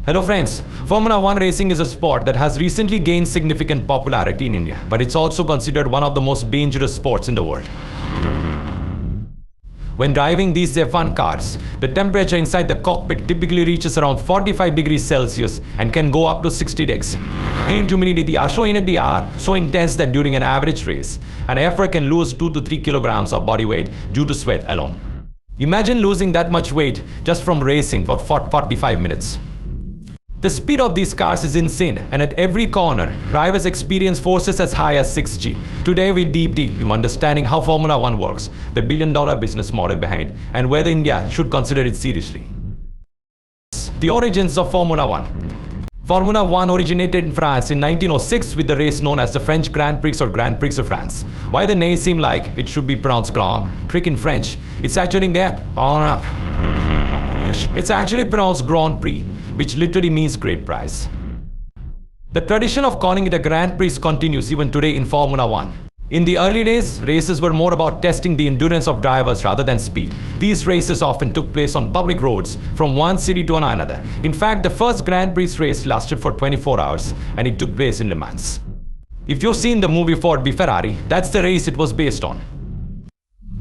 Hello friends, Formula One racing is a sport that has recently gained significant popularity in India, but it's also considered one of the most dangerous sports in the world. When driving these F1 cars, the temperature inside the cockpit typically reaches around 45 degrees Celsius and can go up to 60 degrees. Air humidity are so intense that during an average race, an airfare can lose 2 to 3 kilograms of body weight due to sweat alone. Imagine losing that much weight just from racing for 45 minutes. The speed of these cars is insane, and at every corner, drivers experience forces as high as 6G. Today we deep into understanding how Formula One works, the billion-dollar business model behind, and whether India should consider it seriously. The origins of Formula One. Formula One originated in France in 1906 with the race known as the French Grand Prix or Grand Prix of France. Why the name seem like it should be pronounced Grand Prix in French? It's actually pronounced Grand Prix, which literally means great prize. The tradition of calling it a Grand Prix continues even today in Formula One. In the early days, races were more about testing the endurance of drivers rather than speed. These races often took place on public roads from one city to another. In fact, the first Grand Prix race lasted for 24 hours and it took place in Le Mans. If you've seen the movie Ford v Ferrari, that's the race it was based on.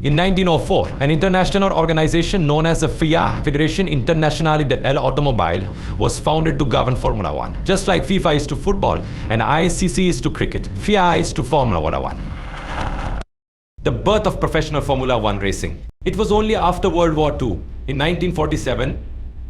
In 1904, an international organization known as the FIA, Fédération Internationale de l'Automobile, was founded to govern Formula One. Just like FIFA is to football and ICC is to cricket, FIA is to Formula One. The birth of professional Formula One racing. It was only after World War II, in 1947,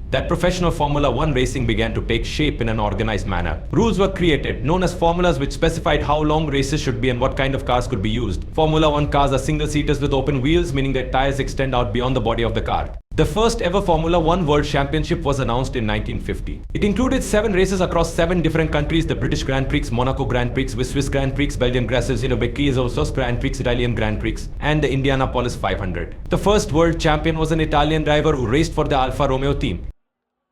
that professional Formula One racing began to take shape in an organized manner. Rules were created, known as formulas, which specified how long races should be and what kind of cars could be used. Formula One cars are single-seaters with open wheels, meaning their tires extend out beyond the body of the car. The first ever Formula One World Championship was announced in 1950. It included 7 races across 7 different countries: the British Grand Prix, Monaco Grand Prix, Swiss Grand Prix, Belgian Grand Prix, Grand Prix, Italian Grand Prix, and the Indianapolis 500. The first world champion was an Italian driver who raced for the Alfa Romeo team.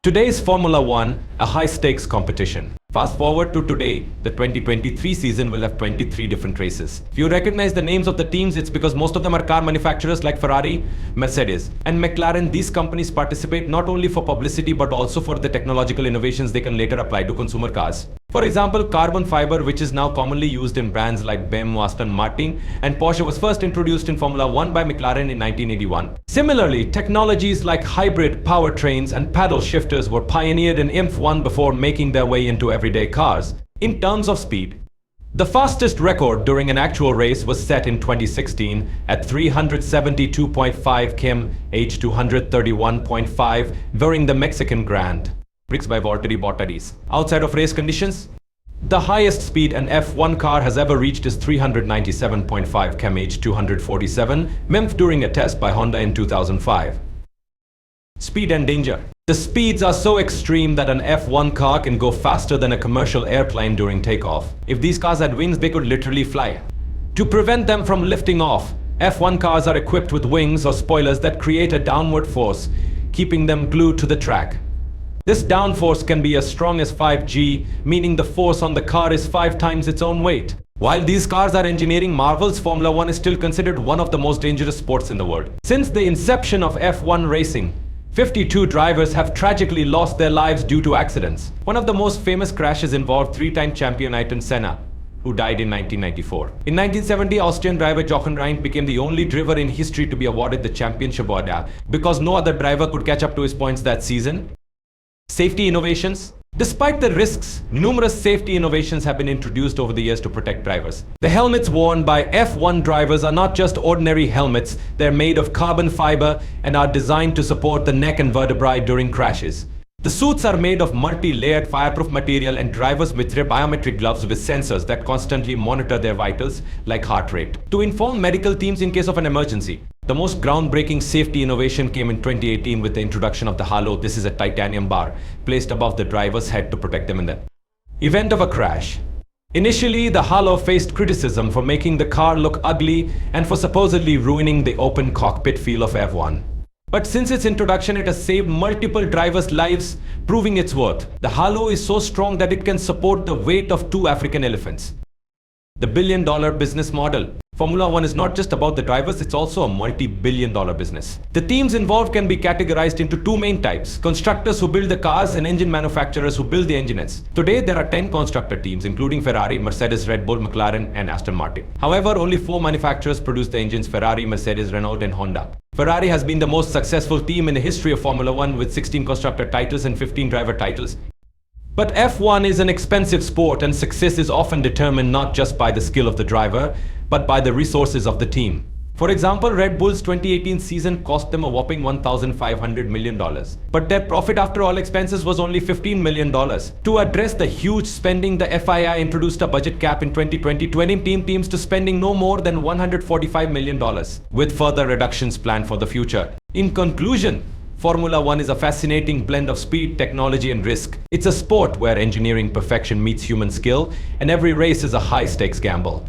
Today's Formula One, a high-stakes competition. Fast forward to today, the 2023 season will have 23 different races. If you recognize the names of the teams, it's because most of them are car manufacturers like Ferrari, Mercedes, and McLaren. These companies participate not only for publicity but also for the technological innovations they can later apply to consumer cars. For example, carbon fiber, which is now commonly used in brands like BMW, Aston Martin, and Porsche, was first introduced in Formula One by McLaren in 1981. Similarly, technologies like hybrid powertrains and paddle shifters were pioneered in F1 before making their way into everyday cars. In terms of speed, the fastest record during an actual race was set in 2016 at 372.5 km, age 231.5 during the Mexican Grand Prix by Valtteri Bottas. Outside of race conditions, the highest speed an F1 car has ever reached is 397.5 km, age 247 mph during a test by Honda in 2005. Speed and danger. The speeds are so extreme that an F1 car can go faster than a commercial airplane during takeoff. If these cars had wings, they could literally fly. To prevent them from lifting off, F1 cars are equipped with wings or spoilers that create a downward force, keeping them glued to the track. This downforce can be as strong as 5G, meaning the force on the car is 5 times its own weight. While these cars are engineering marvels, Formula One is still considered one of the most dangerous sports in the world. Since the inception of F1 racing, 52 drivers have tragically lost their lives due to accidents. One of the most famous crashes involved 3-time champion Ayrton Senna, who died in 1994. In 1970, Austrian driver Jochen Rindt became the only driver in history to be awarded the championship award because no other driver could catch up to his points that season. Safety innovations. Despite the risks, numerous safety innovations have been introduced over the years to protect drivers. The helmets worn by F1 drivers are not just ordinary helmets, they're made of carbon fiber and are designed to support the neck and vertebrae during crashes. The suits are made of multi-layered fireproof material and drivers wear biometric gloves with sensors that constantly monitor their vitals like heart rate to inform medical teams in case of an emergency. The most groundbreaking safety innovation came in 2018 with the introduction of the halo. This is a titanium bar placed above the driver's head to protect them in the event of a crash. Initially, the halo faced criticism for making the car look ugly and for supposedly ruining the open cockpit feel of F1. But since its introduction, it has saved multiple drivers' lives, proving its worth. The halo is so strong that it can support the weight of 2 African elephants. The billion-dollar business model. Formula One is not just about the drivers, it's also a multi-billion-dollar business. The teams involved can be categorized into two main types: constructors who build the cars and engine manufacturers who build the engines. Today, there are 10 constructor teams, including Ferrari, Mercedes, Red Bull, McLaren, and Aston Martin. However, only 4 manufacturers produce the engines: Ferrari, Mercedes, Renault, and Honda. Ferrari has been the most successful team in the history of Formula One with 16 constructor titles and 15 driver titles. But F1 is an expensive sport, and success is often determined not just by the skill of the driver, but by the resources of the team. For example, Red Bull's 2018 season cost them a whopping $1,500 million. But their profit after all expenses was only $15 million. To address the huge spending, the FIA introduced a budget cap in 2020, 20 teams to spending no more than $145 million, with further reductions planned for the future. In conclusion, Formula One is a fascinating blend of speed, technology, and risk. It's a sport where engineering perfection meets human skill, and every race is a high-stakes gamble.